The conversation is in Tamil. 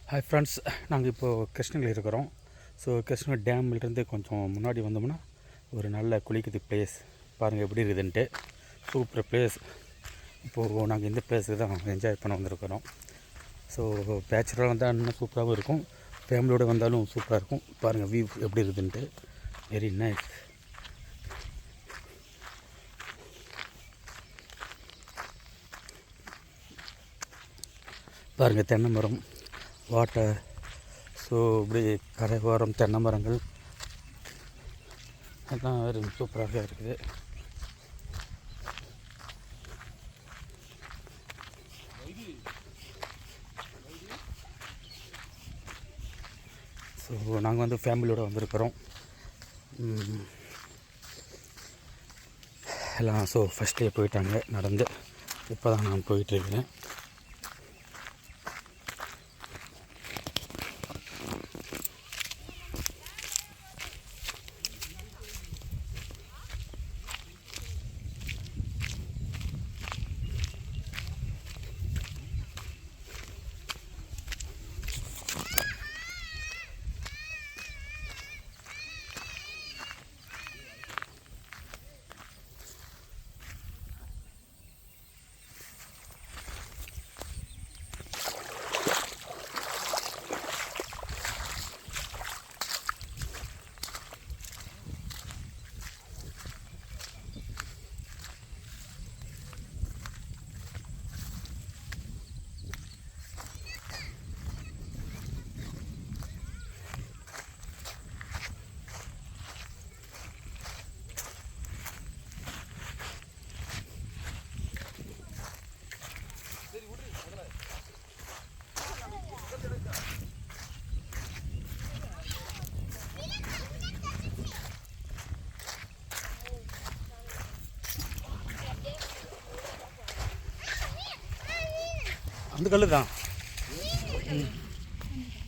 ஹாய் ஃப்ரெண்ட்ஸ், நாங்கள் இப்போது கிருஷ்ணகிரியில் இருக்கிறோம். ஸோ கிருஷ்ணகிரி டேம்லேருந்து கொஞ்சம் முன்னாடி வந்தோம்னா ஒரு நல்ல குளிக்கிறது பிளேஸ் பாருங்கள் எப்படி இருக்குதுன்ட்டு. Super place. இப்போது நாங்கள் இந்த பிளேஸுக்கு தான் என்ஜாய் பண்ண வந்திருக்கிறோம். ஸோ பேச்சுலராக வந்தால் இன்னும் சூப்பராகவும் இருக்கும், ஃபேமிலியோடு வந்தாலும் சூப்பராக இருக்கும். பாருங்கள் வியூ எப்படி இருக்குதுன்ட்டு. Very nice. பாருங்கள் தென்னை மரம், வாட்டர். ஸோ இப்படி கரை ஓரம் தென்னை மரங்கள் எல்லாம் சூப்பராக இருக்குது. ஸோ நாங்கள் வந்து ஃபேமிலியோடு வந்திருக்கிறோம் எல்லாம். ஸோ ஃபஸ்ட் டே போயிட்டாங்க நடந்து, இப்போ தான் நான் போயிட்டுருக்கிறேன். அந்த கல்லு தான்.